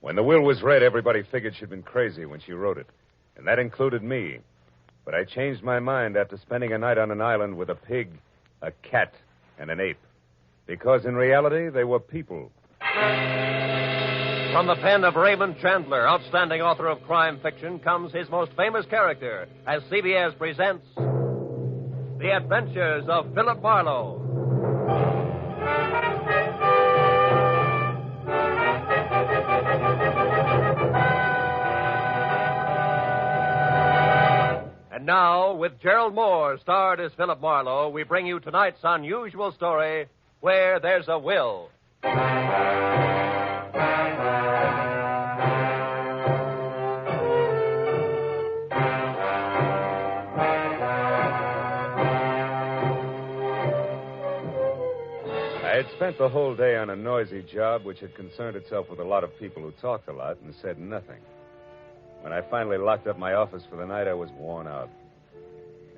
When the will was read, everybody figured she'd been crazy when she wrote it. And that included me. But I changed my mind after spending a night on an island with a pig, a cat, and an ape. Because in reality, they were people. From the pen of Raymond Chandler, outstanding author of crime fiction, comes his most famous character as CBS presents The Adventures of Phillip Marlow. And now, with Gerald Moore, starred as Phillip Marlowe, we bring you tonight's unusual story, Where There's a Will. I had spent the whole day on a noisy job which had concerned itself with a lot of people who talked a lot and said nothing. When I finally locked up my office for the night, I was worn out.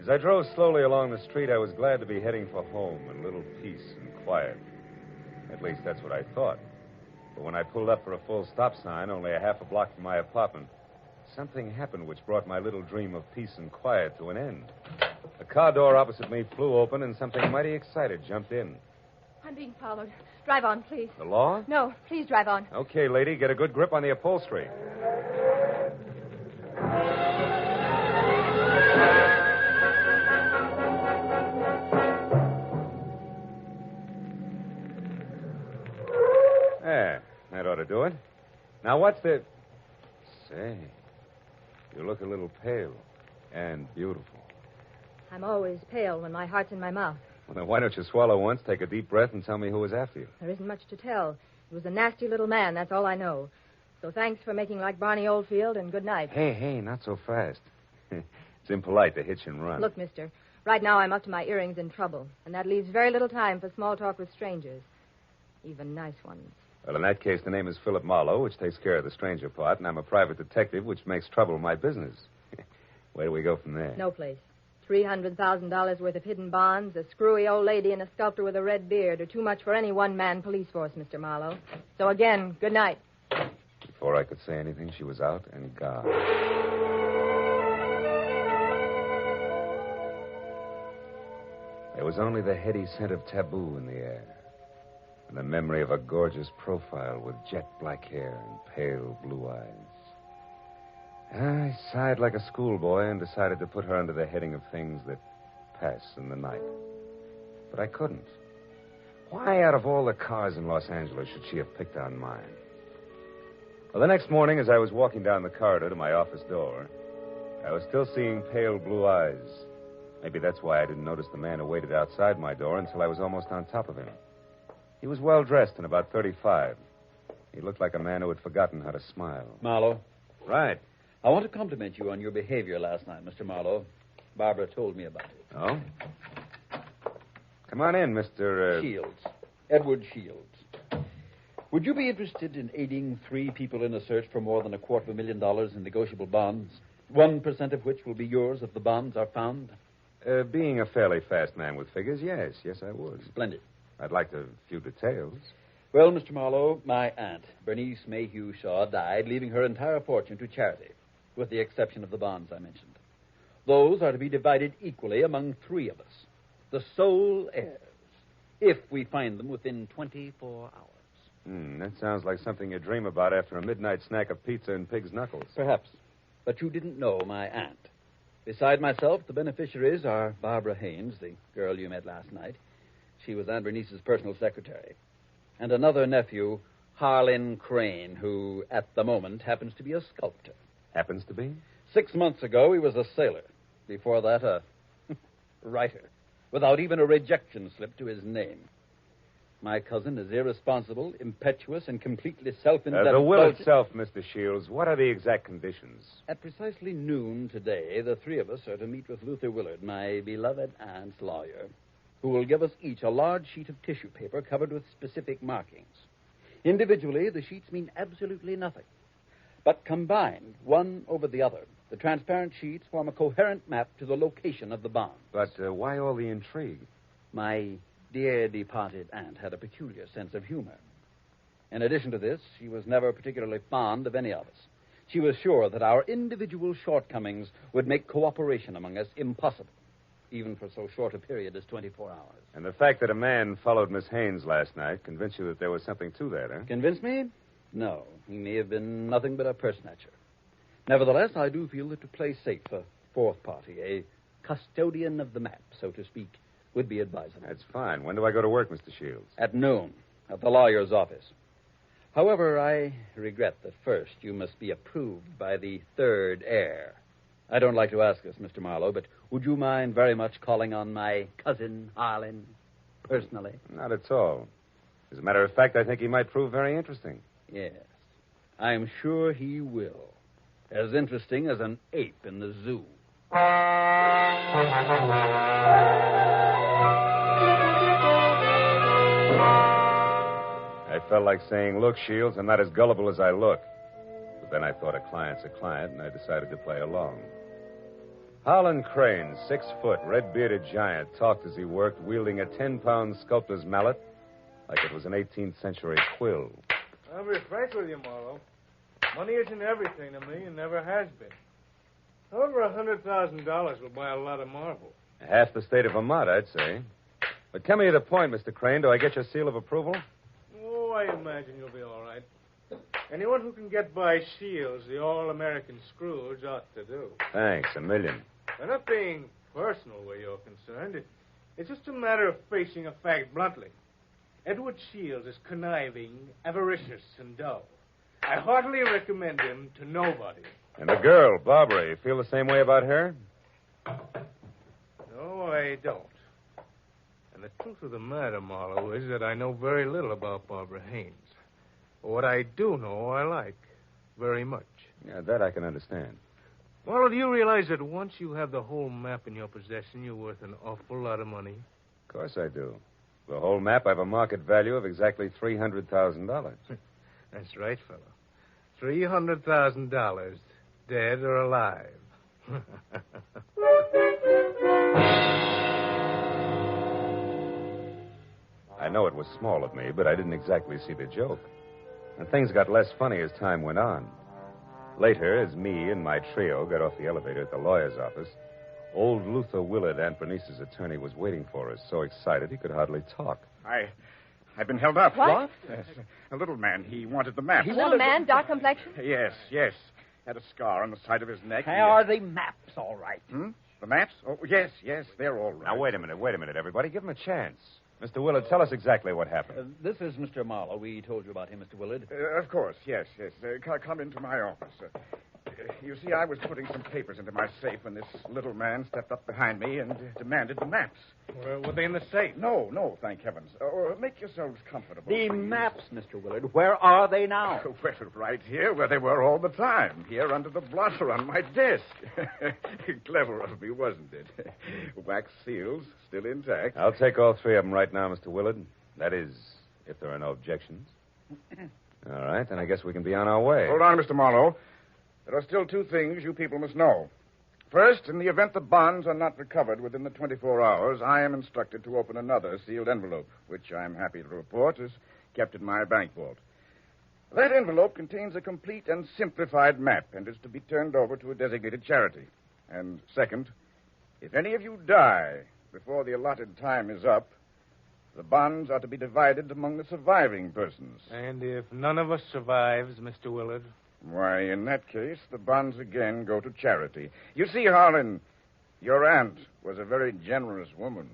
As I drove slowly along the street, I was glad to be heading for home and a little peace and quiet. At least that's what I thought. But when I pulled up for a full stop sign, only a half a block from my apartment, something happened which brought my little dream of peace and quiet to an end. The car door opposite me flew open, and something mighty excited jumped in. I'm being followed. Drive on, please. The law? No, please drive on. Okay, lady, get a good grip on the upholstery. There, that ought to do it. Now, what's the... Say, you look a little pale and beautiful. I'm always pale when my heart's in my mouth. Well, then why don't you swallow once, take a deep breath, and tell me who was after you? There isn't much to tell. He was a nasty little man, that's all I know. So thanks for making like Barney Oldfield, and good night. Hey, not so fast. It's impolite to hitch and run. Look, mister, right now I'm up to my earrings in trouble, and that leaves very little time for small talk with strangers, even nice ones. Well, in that case, the name is Phillip Marlow, which takes care of the stranger part, and I'm a private detective, which makes trouble my business. Where do we go from there? No place. $300,000 worth of hidden bonds, a screwy old lady, and a sculptor with a red beard are too much for any one-man police force, Mr. Marlowe. So again, good night. Before I could say anything, she was out and gone. There was only the heady scent of taboo in the air, and the memory of a gorgeous profile with jet black hair and pale blue eyes. I sighed like a schoolboy and decided to put her under the heading of things that pass in the night. But I couldn't. Why, out of all the cars in Los Angeles, should she have picked on mine? Well, the next morning, as I was walking down the corridor to my office door, I was still seeing pale blue eyes. Maybe that's why I didn't notice the man who waited outside my door until I was almost on top of him. He was well-dressed and about 35. He looked like a man who had forgotten how to smile. Marlowe. Right. I want to compliment you on your behavior last night, Mr. Marlowe. Barbara told me about it. Oh? Come on in, Mr. Shields. Edward Shields. Would you be interested in aiding 3 people in a search for more than $250,000 in negotiable bonds, 1% of which will be yours if the bonds are found? Being a fairly fast man with figures, yes. Yes, I would. Splendid. I'd like a few details. Well, Mr. Marlowe, my aunt, Bernice Mayhew Shaw, died, leaving her entire fortune to charity, with the exception of the bonds I mentioned. Those are to be divided equally among 3 of us, the sole heirs, if we find them within 24 hours. That sounds like something you dream about after a midnight snack of pizza and pig's knuckles. Perhaps. But you didn't know my aunt. Beside myself, the beneficiaries are Barbara Haynes, the girl you met last night. She was Aunt Bernice's personal secretary. And another nephew, Harlan Crane, who, at the moment, happens to be a sculptor. Happens to be? 6 months ago, he was a sailor. Before that, a writer, without even a rejection slip to his name. My cousin is irresponsible, impetuous, and completely self-indulgent. The will itself, Mr. Shields, what are the exact conditions? At precisely noon today, the 3 of us are to meet with Luther Willard, my beloved aunt's lawyer, who will give us each a large sheet of tissue paper covered with specific markings. Individually, the sheets mean absolutely nothing. But combined, one over the other, the transparent sheets form a coherent map to the location of the bonds. But why all the intrigue? My dear departed aunt had a peculiar sense of humor. In addition to this, she was never particularly fond of any of us. She was sure that our individual shortcomings would make cooperation among us impossible, even for so short a period as 24 hours. And the fact that a man followed Miss Haynes last night convinced you that there was something to that, huh? Convince me? No. He may have been nothing but a purse snatcher. Nevertheless, I do feel that to play safe, a fourth party, a custodian of the map, so to speak, would be advisable. That's fine. When do I go to work, Mr. Shields? At noon, at the lawyer's office. However, I regret that first you must be approved by the third heir. I don't like to ask this, Mr. Marlowe, but would you mind very much calling on my cousin, Harlan, personally? Not at all. As a matter of fact, I think he might prove very interesting. Yes. I'm sure he will. As interesting as an ape in the zoo. I felt like saying, look, Shields, I'm not as gullible as I look. But then I thought a client's a client, and I decided to play along. Harlan Crane, 6 foot, red-bearded giant, talked as he worked, wielding a 10-pound sculptor's mallet like it was an 18th century quill. I'll be frank with you, Marlowe. Money isn't everything to me and never has been. Over $100,000 will buy a lot of marble. Half the state of Vermont, I'd say. But come to the point, Mr. Crane. Do I get your seal of approval? Oh, I imagine you'll be all right. Anyone who can get by Shields, the all-American Scrooge, ought to do. Thanks, a million. I'm not being personal where you're concerned. It's just a matter of facing a fact bluntly. Edward Shields is conniving, avaricious, and dull. I heartily recommend him to nobody. And the girl, Barbara, you feel the same way about her? No, I don't. And the truth of the matter, Marlowe, is that I know very little about Barbara Haynes. But what I do know, I like very much. Yeah, that I can understand. Marlowe, do you realize that once you have the whole map in your possession, you're worth an awful lot of money? Of course I do. The whole map, I have a market value of exactly $300,000. That's right, fellow. $300,000, dead or alive. I know it was small of me, but I didn't exactly see the joke. And things got less funny as time went on. Later, as me and my trio got off the elevator at the lawyer's office, old Luther Willard, Aunt Bernice's attorney, was waiting for us, so excited he could hardly talk. I've been held up. What? Yes. A little man. He wanted the map. Little man, dark complexion? Yes. Had a scar on the side of his neck. Are the maps all right? The maps? Oh, yes, they're all right. Now, wait a minute, everybody. Give him a chance. Mr. Willard, tell us exactly what happened. This is Mr. Marlowe. We told you about him, Mr. Willard. Of course, yes. Come into my office. You see, I was putting some papers into my safe when this little man stepped up behind me and demanded the maps. Were they in the safe? No, thank heavens. Make yourselves comfortable. The please. maps, Mr. Willard. Where are they now? Well, right here, where they were all the time. Here under the blotter on my desk. Clever of me, wasn't it? Wax seals, still intact. I'll take all 3 of them right now, Mr. Willard. That is, if there are no objections. All right, then I guess we can be on our way. Hold on, Mr. Marlowe. There are still 2 things you people must know. First, in the event the bonds are not recovered within the 24 hours, I am instructed to open another sealed envelope, which I'm happy to report is kept in my bank vault. That envelope contains a complete and simplified map and is to be turned over to a designated charity. And second, if any of you die before the allotted time is up, the bonds are to be divided among the surviving persons. And if none of us survives, Mr. Willard? Why, in that case, the bonds again go to charity. You see, Harlan, your aunt was a very generous woman.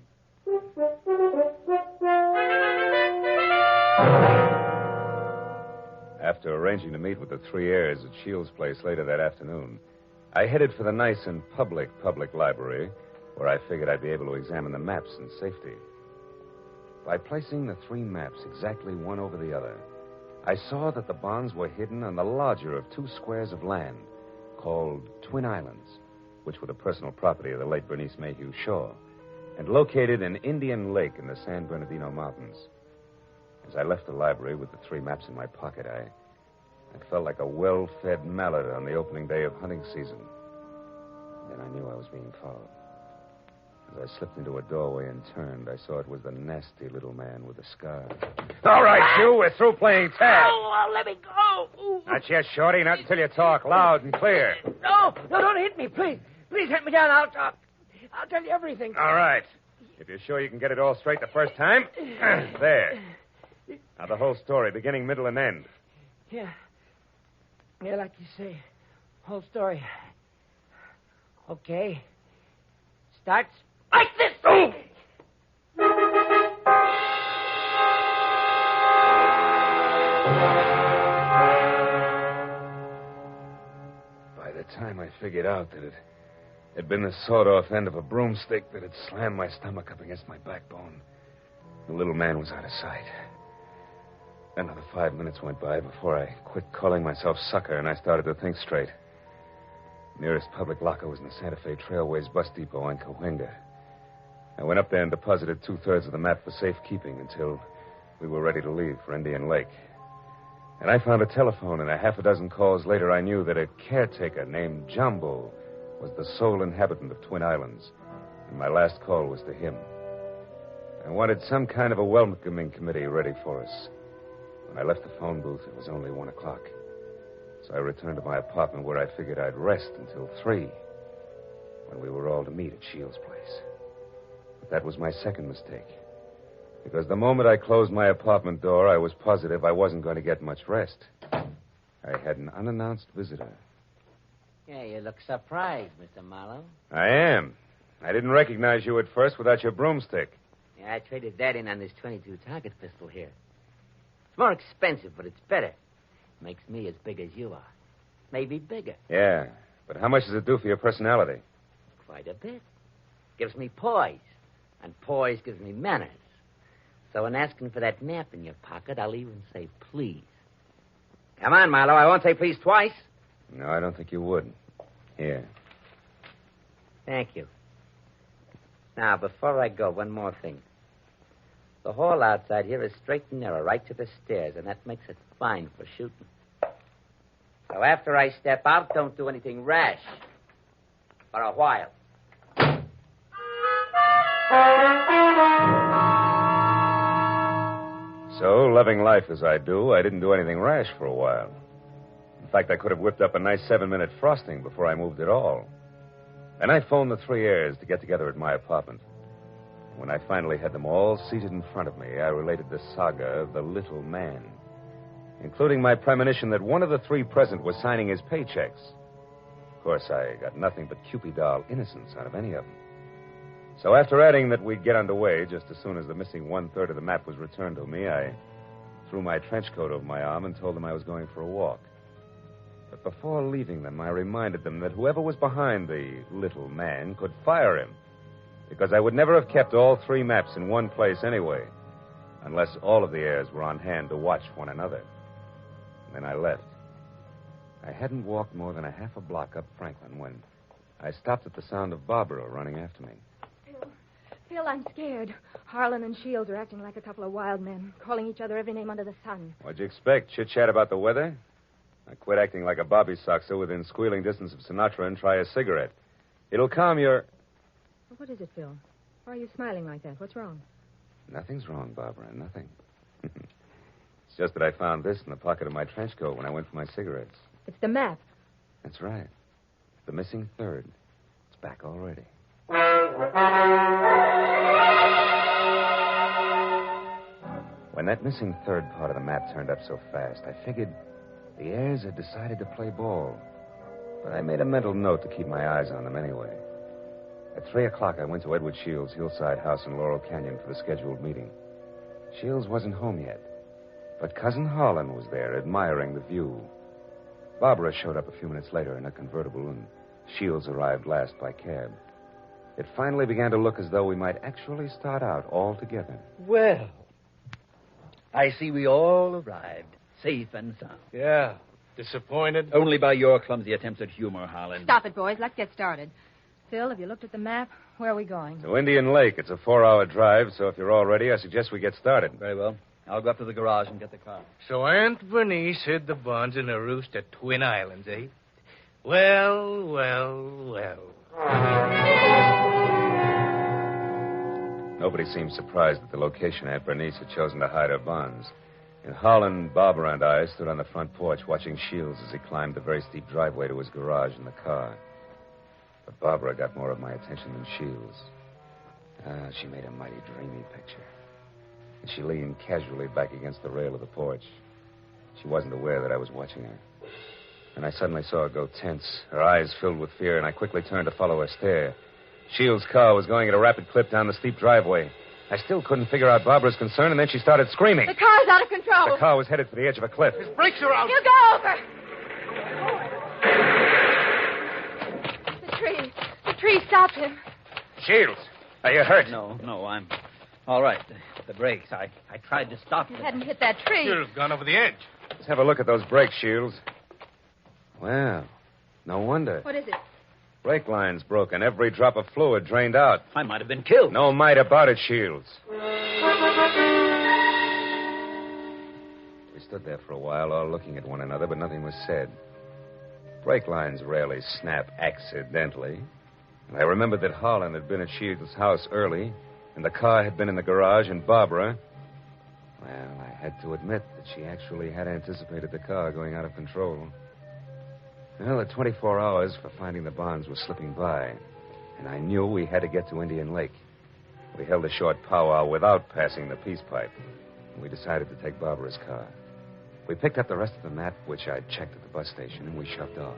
After arranging to meet with the 3 heirs at Shields' place later that afternoon, I headed for the nice and public library, where I figured I'd be able to examine the maps in safety. By placing the 3 maps exactly one over the other, I saw that the bonds were hidden on the larger of 2 squares of land called Twin Islands, which were the personal property of the late Bernice Mayhew Shaw, and located in Indian Lake in the San Bernardino Mountains. As I left the library with the 3 maps in my pocket, I felt like a well-fed mallard on the opening day of hunting season. Then I knew I was being followed. As I slipped into a doorway and turned, I saw it was the nasty little man with the scar. All right, you. We're through playing tag. Oh, let me go. Ooh. Not yet, Shorty. Not until you talk loud and clear. No, don't hit me, please. Please hit me down. I'll talk. I'll tell you everything. All right. If you're sure you can get it all straight the first time. There. Now, the whole story, beginning, middle, and end. Yeah. Yeah, like you say. Whole story. Okay. Starts like this. Oh! By the time I figured out that it had been the sawed-off end of a broomstick that had slammed my stomach up against my backbone, the little man was out of sight. Another 5 minutes went by before I quit calling myself sucker and I started to think straight. Nearest public locker was in the Santa Fe Trailways bus depot in Cahuenga. I went up there and deposited 2/3 of the map for safekeeping until we were ready to leave for Indian Lake. And I found a telephone, and a half a dozen calls later, I knew that a caretaker named Jumbo was the sole inhabitant of Twin Islands, and my last call was to him. I wanted some kind of a welcoming committee ready for us. When I left the phone booth, it was only 1 o'clock. So I returned to my apartment where I figured I'd rest until 3, when we were all to meet at Shields' place. But that was my second mistake. Because the moment I closed my apartment door, I was positive I wasn't going to get much rest. I had an unannounced visitor. Yeah, you look surprised, Mr. Marlowe. I am. I didn't recognize you at first without your broomstick. Yeah, I traded that in on this .22 target pistol here. It's more expensive, but it's better. Makes me as big as you are. Maybe bigger. Yeah, but how much does it do for your personality? Quite a bit. Gives me poise, and poise gives me manners. So in asking for that map in your pocket, I'll even say please. Come on, Marlowe. I won't say please twice. No, I don't think you would. Here. Thank you. Now, before I go, one more thing. The hall outside here is straight and narrow, right to the stairs, and that makes it fine for shooting. So after I step out, don't do anything rash. For a while. So, loving life as I do, I didn't do anything rash for a while. In fact, I could have whipped up a nice 7-minute frosting before I moved at all. Then I phoned the 3 heirs to get together at my apartment. When I finally had them all seated in front of me, I related the saga of the little man, including my premonition that one of the 3 present was signing his paychecks. Of course, I got nothing but Cupid doll innocence out of any of them. So after adding that we'd get underway just as soon as the missing 1/3 of the map was returned to me, I threw my trench coat over my arm and told them I was going for a walk. But before leaving them, I reminded them that whoever was behind the little man could fire him, because I would never have kept all 3 maps in one place anyway, unless all of the heirs were on hand to watch one another. And then I left. I hadn't walked more than a half a block up Franklin when I stopped at the sound of Barbara running after me. Phil, I'm scared. Harlan and Shields are acting like a couple of wild men, calling each other every name under the sun. What'd you expect? Chit-chat about the weather? I quit acting like a bobby soxer within squealing distance of Sinatra and try a cigarette. It'll calm your... What is it, Phil? Why are you smiling like that? What's wrong? Nothing's wrong, Barbara. Nothing. It's just that I found this in the pocket of my trench coat when I went for my cigarettes. It's the map. That's right. The missing 3rd. It's back already. When that missing 3rd part of the map turned up so fast, I figured the heirs had decided to play ball. But I made a mental note to keep my eyes on them anyway. At 3 o'clock, I went to Edward Shields' hillside house in Laurel Canyon for the scheduled meeting. Shields wasn't home yet, but Cousin Harlan was there, admiring the view. Barbara showed up a few minutes later in a convertible, and Shields arrived last by cab. It finally began to look as though we might actually start out all together. Well, I see we all arrived, safe and sound. Yeah. Disappointed? Only by your clumsy attempts at humor, Harlan. Stop it, boys. Let's get started. Phil, have you looked at the map? Where are we going? To Indian Lake. It's a 4-hour drive, so if you're all ready, I suggest we get started. Very well. I'll go up to the garage and get the car. So Aunt Bernice hid the bonds in a roost at Twin Islands, eh? Well, well, well. Nobody seemed surprised at the location Aunt Bernice had chosen to hide her bonds. And Harlan, Barbara, and I stood on the front porch watching Shields as he climbed the very steep driveway to his garage in the car. But Barbara got more of my attention than Shields. She made a mighty dreamy picture. And she leaned casually back against the rail of the porch. She wasn't aware that I was watching her. And I suddenly saw her go tense, her eyes filled with fear, and I quickly turned to follow her stare. Shields' car was going at a rapid clip down the steep driveway. I still couldn't figure out Barbara's concern, and then she started screaming. The car's out of control. The car was headed for the edge of a cliff. His brakes are out. You go over. The tree stopped him. Shields, are you hurt? No, I'm all right. The brakes. I tried to stop You them. hadn't hit that tree. Should have gone over the edge. Let's have a look at those brakes, Shields. Well, no wonder. What is it? Brake lines broken. Every drop of fluid drained out. I might have been killed. No might about it, Shields. We stood there for a while, all looking at one another, but nothing was said. Brake lines rarely snap accidentally. And I remembered that Harlan had been at Shields' house early, and the car had been in the garage, and Barbara... Well, I had to admit that she actually had anticipated the car going out of control. Well, the 24 hours for finding the bonds were slipping by, and I knew we had to get to Indian Lake. We held a short powwow without passing the peace pipe, and we decided to take Barbara's car. We picked up the rest of the map, which I'd checked at the bus station, and we shoved off.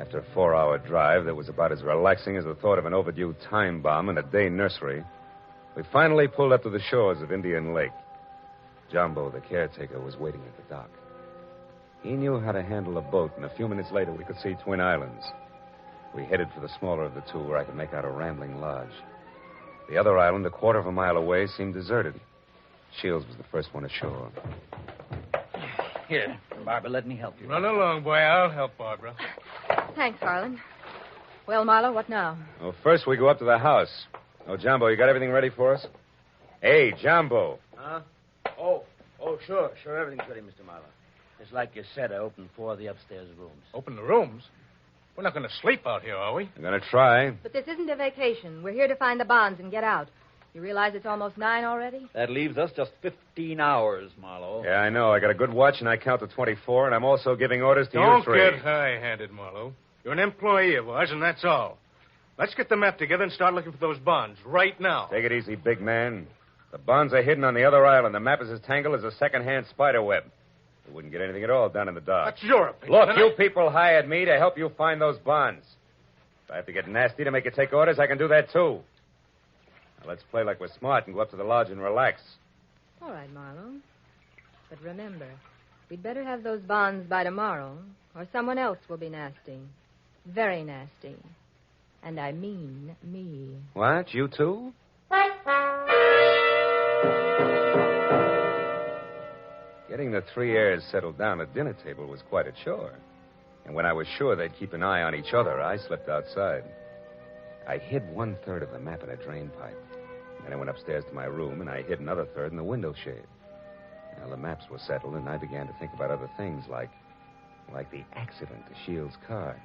After a 4-hour drive that was about as relaxing as the thought of an overdue time bomb in a day nursery, we finally pulled up to the shores of Indian Lake. Jumbo, the caretaker, was waiting at the dock. He knew how to handle a boat, and a few minutes later we could see Twin Islands. We headed for the smaller of the two, where I could make out a rambling lodge. The other island, a quarter of a mile away, seemed deserted. Shields was the first one ashore. Here, Barbara, let me help you. Run along, boy. I'll help Barbara. Thanks, Harlan. Well, Marlowe, what now? Well, first we go up to the house. Oh, Jumbo, you got everything ready for us? Hey, Jumbo. Huh? Oh, sure. Everything's ready, Mr. Marlowe. Just like you said, I opened 4 of the upstairs rooms. Open the rooms? We're not going to sleep out here, are we? I'm going to try. But this isn't a vacation. We're here to find the bonds and get out. You realize it's almost 9 already? That leaves us just 15 hours, Marlowe. Yeah, I know. I got a good watch, and I count to 24, and I'm also giving orders to you Don't three. get high-handed, Marlowe. You're an employee of ours, and that's all. Let's get the map together and start looking for those bonds right now. Take it easy, big man. The bonds are hidden on the other island. The map is as tangled as a second-hand spider web. We wouldn't get anything at all down in the dark. That's your opinion. Look, you people hired me to help you find those bonds. If I have to get nasty to make you take orders, I can do that, too. Now, let's play like we're smart and go up to the lodge and relax. All right, Marlowe. But remember, we'd better have those bonds by tomorrow, or someone else will be nasty. Very nasty. And I mean me. What? You too? Getting the 3 heirs settled down at dinner table was quite a chore. And when I was sure they'd keep an eye on each other, I slipped outside. I hid 1/3 of the map in a drain pipe. Then I went upstairs to my room, and I hid another third in the window shade. Now, the maps were settled, and I began to think about other things, like the accident to Shields' car.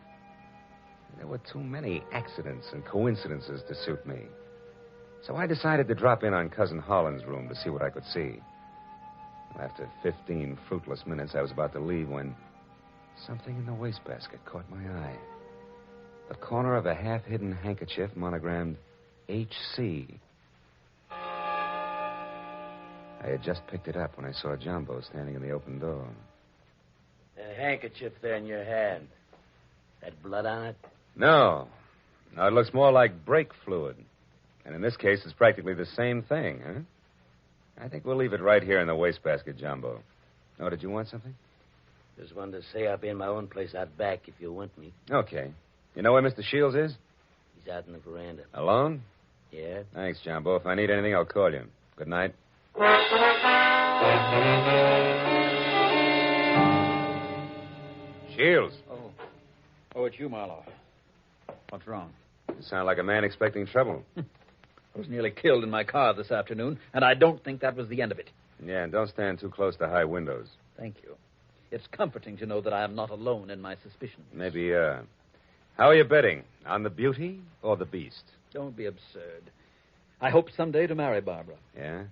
There were too many accidents and coincidences to suit me. So I decided to drop in on Cousin Harlan's room to see what I could see. Well, after 15 fruitless minutes, I was about to leave when something in the wastebasket caught my eye. The corner of a half-hidden handkerchief monogrammed H.C. I had just picked it up when I saw Jumbo standing in the open door. A handkerchief there in your hand. That blood on it? No. No, it looks more like brake fluid. And in this case, it's practically the same thing, huh? I think we'll leave it right here in the wastebasket, Jumbo. Oh, did you want something? Just wanted to say I'll be in my own place out back if you want me. Okay. You know where Mr. Shields is? He's out in the veranda. Alone? Yeah? Thanks, Jumbo. If I need anything, I'll call you. Good night. Shields. Oh, it's you, Marlowe. What's wrong? You sound like a man expecting trouble. I was nearly killed in my car this afternoon, and I don't think that was the end of it. Yeah, and don't stand too close to high windows. Thank you. It's comforting to know that I am not alone in my suspicions. Maybe, How are you betting? On the beauty or the beast? Don't be absurd. I hope someday to marry Barbara. Yeah?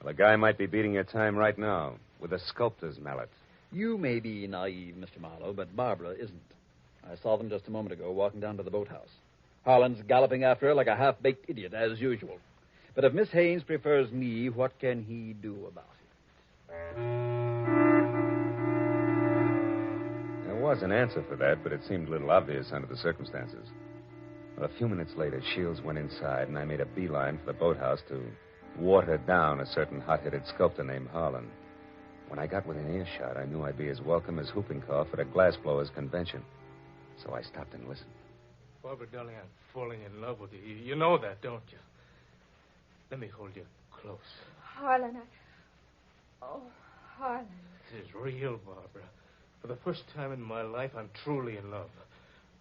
Well, a guy might be beating your time right now with a sculptor's mallet. You may be naive, Mr. Marlowe, but Barbara isn't. I saw them just a moment ago walking down to the boathouse. Harlan's galloping after her like a half-baked idiot, as usual. But if Miss Haynes prefers me, what can he do about it? There was an answer for that, but it seemed a little obvious under the circumstances. Well, a few minutes later, Shields went inside, and I made a beeline for the boathouse to water down a certain hot-headed sculptor named Harlan. When I got within earshot, I knew I'd be as welcome as whooping cough at a glassblowers convention. So I stopped and listened. Barbara, darling, I'm falling in love with you. You know that, don't you? Let me hold you close. Harlan, Oh, Harlan. This is real, Barbara. For the first time in my life, I'm truly in love.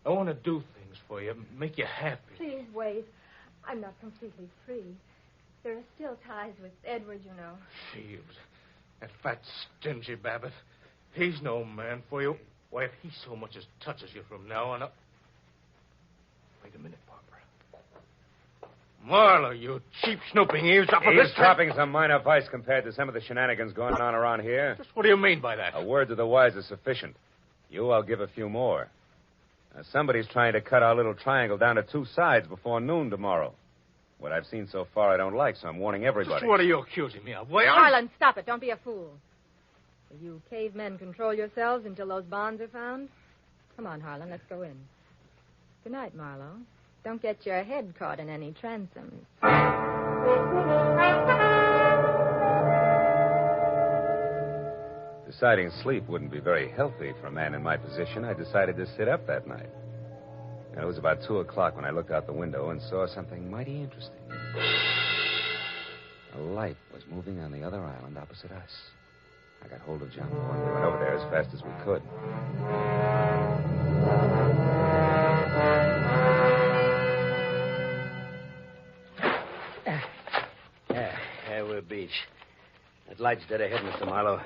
I want to do things for you, make you happy. Please wait. I'm not completely free. There are still ties with Edward, you know. Shields. That fat, stingy Babbitt. He's no man for you. Why, if he so much as touches you from now on up... Wait a minute, Barbara. Marlowe, you cheap snooping eavesdropper. Eavesdropping's a minor vice compared to some of the shenanigans going on around here. Just what do you mean by that? A word to the wise is sufficient. You, I'll give a few more. Now, somebody's trying to cut our little triangle down to two sides before noon tomorrow. What I've seen so far I don't like, so I'm warning everybody. Just what are you accusing me of? Why, Harlan, stop it. Don't be a fool. Will you cavemen control yourselves until those bonds are found? Come on, Harlan, let's go in. Good night, Marlowe. Don't get your head caught in any transoms. Deciding sleep wouldn't be very healthy for a man in my position, I decided to sit up that night. And it was about 2 o'clock when I looked out the window and saw something mighty interesting. A light was moving on the other island opposite us. I got hold of Jumbo and we went over there as fast as we could. There we're beach. That light's dead ahead, Mr. Marlowe.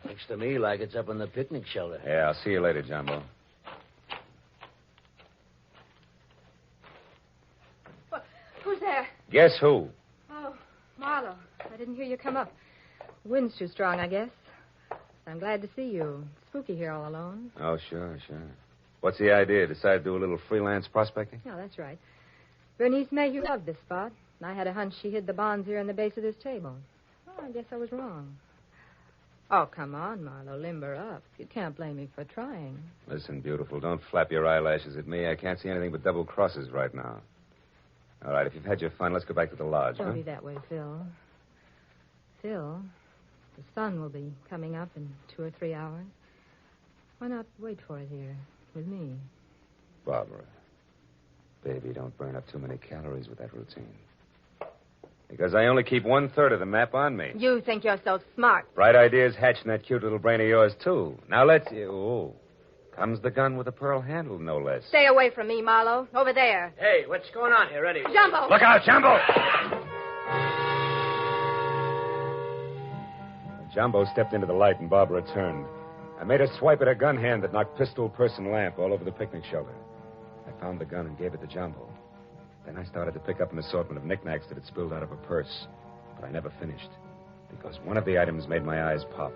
Looks to me like it's up on the picnic shelter. Yeah, I'll see you later, Jumbo. Who's there? Guess who? Oh, Marlowe. I didn't hear you come up. The wind's too strong, I guess. I'm glad to see you. Spooky here all alone. Oh, sure. What's the idea? Decide to do a little freelance prospecting? Yeah, that's right. Bernice Mayhew loved this spot, and I had a hunch she hid the bonds here in the base of this table. Oh, I guess I was wrong. Oh, come on, Marlowe. Limber up. You can't blame me for trying. Listen, beautiful, don't flap your eyelashes at me. I can't see anything but double crosses right now. All right, if you've had your fun, let's go back to the lodge, Don't be that way, Phil. Phil, the sun will be coming up in 2 or 3 hours. Why not wait for it here with me? Barbara, baby, don't burn up too many calories with that routine. Because I only keep 1/3 of the map on me. You think you're so smart. Bright ideas hatch in that cute little brain of yours, too. Now let's... Oh, comes the gun with a pearl handle, no less. Stay away from me, Marlowe. Over there. Hey, what's going on here, Eddie? Jumbo! Look out, Jumbo! Jumbo stepped into the light and Barbara turned. I made a swipe at her gun hand that knocked pistol, purse, and lamp all over the picnic shelter. I found the gun and gave it to Jumbo. Then I started to pick up an assortment of knickknacks that had spilled out of her purse. But I never finished, because one of the items made my eyes pop.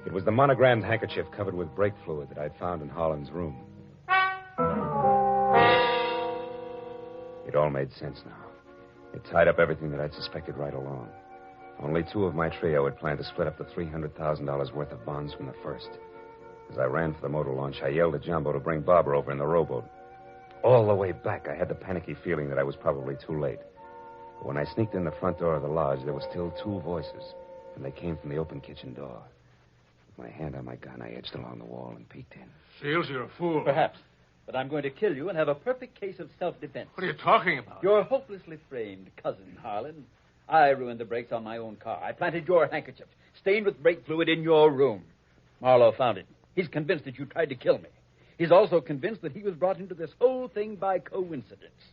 It was the monogrammed handkerchief covered with brake fluid that I'd found in Harlan's room. It all made sense now. It tied up everything that I'd suspected right along. Only 2 of my trio had planned to split up the $300,000 worth of bonds from the first. As I ran for the motor launch, I yelled at Jumbo to bring Barbara over in the rowboat. All the way back, I had the panicky feeling that I was probably too late. But when I sneaked in the front door of the lodge, there were still 2 voices, and they came from the open kitchen door. With my hand on my gun, I edged along the wall and peeked in. Shields, you're a fool. Perhaps. But I'm going to kill you and have a perfect case of self-defense. What are you talking about? Your hopelessly framed cousin, Harlan. I ruined the brakes on my own car. I planted your handkerchief, stained with brake fluid, in your room. Marlowe found it. He's convinced that you tried to kill me. He's also convinced that he was brought into this whole thing by coincidence.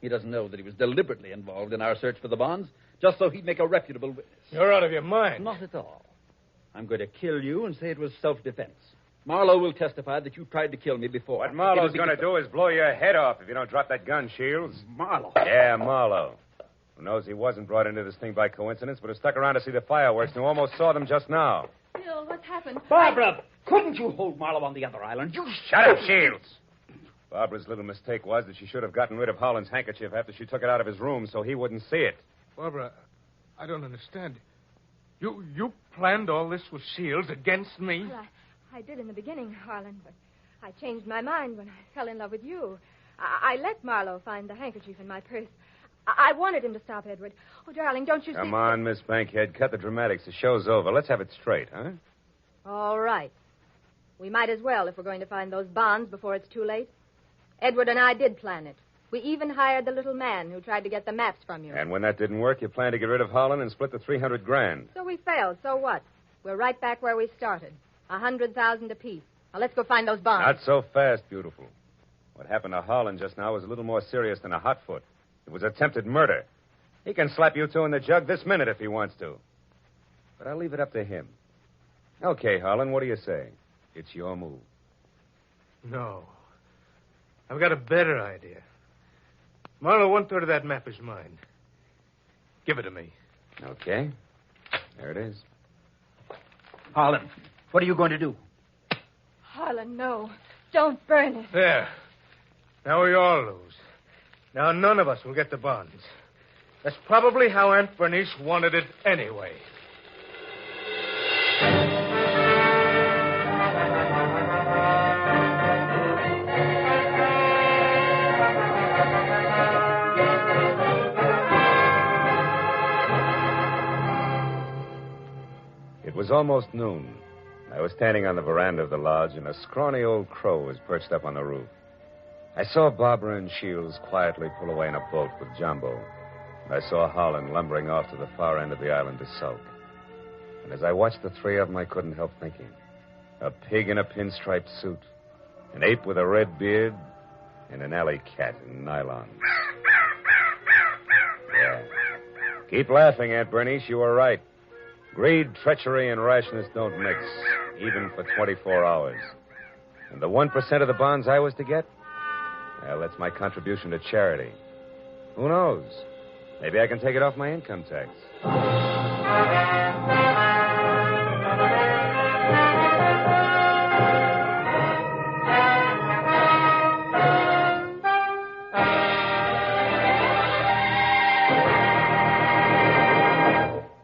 He doesn't know that he was deliberately involved in our search for the bonds, just so he'd make a reputable witness. You're out of your mind. Not at all. I'm going to kill you and say it was self-defense. Marlowe will testify that you tried to kill me before. What Marlowe's going to do is blow your head off if you don't drop that gun, Shields. Marlowe. Yeah, Marlowe. Who knows he wasn't brought into this thing by coincidence, but has stuck around to see the fireworks and who almost saw them just now. Bill, what's happened? Barbara, couldn't you hold Marlowe on the other island? You Shut up, Shields! Barbara's little mistake was that she should have gotten rid of Holland's handkerchief after she took it out of his room so he wouldn't see it. Barbara, I don't understand. You planned all this with Shields against me? Well, I did in the beginning, Harlan, but I changed my mind when I fell in love with you. I let Marlowe find the handkerchief in my purse. I wanted him to stop Edward. Oh, darling, don't you see... Come on, Miss Bankhead. Cut the dramatics. The show's over. Let's have it straight, huh? All right. We might as well if we're going to find those bonds before it's too late. Edward and I did plan it. We even hired the little man who tried to get the maps from you. And when that didn't work, you planned to get rid of Holland and split the $300,000. So we failed. So what? We're right back where we started. 100,000 apiece. Now let's go find those bonds. Not so fast, beautiful. What happened to Holland just now was a little more serious than a hot foot. It was attempted murder. He can slap you two in the jug this minute if he wants to. But I'll leave it up to him. Okay, Holland, what do you say? It's your move. No. I've got a better idea. Marlowe, 1/3 of that map is mine. Give it to me. Okay. There it is. Harlan, what are you going to do? Harlan, no. Don't burn it. There. Now we all lose. Now none of us will get the bonds. That's probably how Aunt Bernice wanted it anyway. It was almost noon. I was standing on the veranda of the lodge, and a scrawny old crow was perched up on the roof. I saw Barbara and Shields quietly pull away in a boat with Jumbo. And I saw Holland lumbering off to the far end of the island to sulk. And as I watched the three of them, I couldn't help thinking. A pig in a pinstripe suit, an ape with a red beard, and an alley cat in nylon. Yeah. Keep laughing, Aunt Bernice. You were right. Greed, treachery, and rashness don't mix, even for 24 hours. And the 1% of the bonds I was to get? Well, that's my contribution to charity. Who knows? Maybe I can take it off my income tax.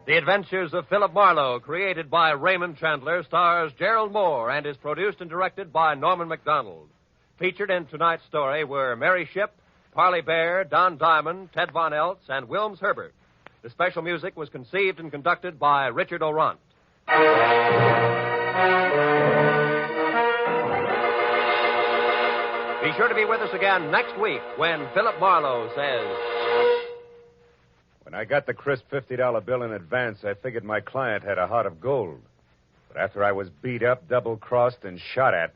The Adventures of Phillip Marlow, created by Raymond Chandler, stars Gerald Moore and is produced and directed by Norman MacDonald. Featured in tonight's story were Mary Shipp, Parley Bear, Don Diamond, Ted Von Eltz, and Wilms Herbert. The special music was conceived and conducted by Richard Orant. Be sure to be with us again next week when Phillip Marlow says... When I got the crisp $50 bill in advance, I figured my client had a heart of gold. But after I was beat up, double-crossed, and shot at,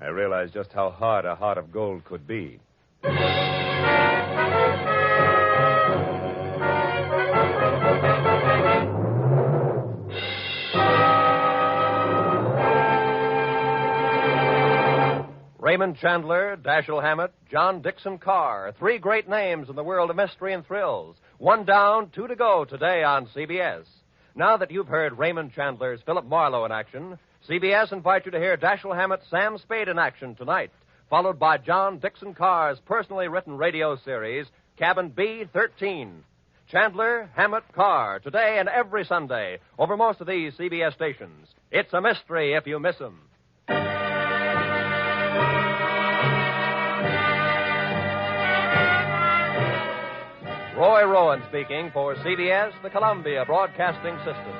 I realized just how hard a heart of gold could be. Raymond Chandler, Dashiell Hammett, John Dixon Carr. 3 great names in the world of mystery and thrills. 1 down, 2 to go today on CBS. Now that you've heard Raymond Chandler's Phillip Marlow in action, CBS invites you to hear Dashiell Hammett's Sam Spade in action tonight, followed by John Dixon Carr's personally written radio series, Cabin B-13. Chandler, Hammett, Carr, today and every Sunday, over most of these CBS stations. It's a mystery if you miss them. Roy Rowan speaking for CBS, the Columbia Broadcasting System.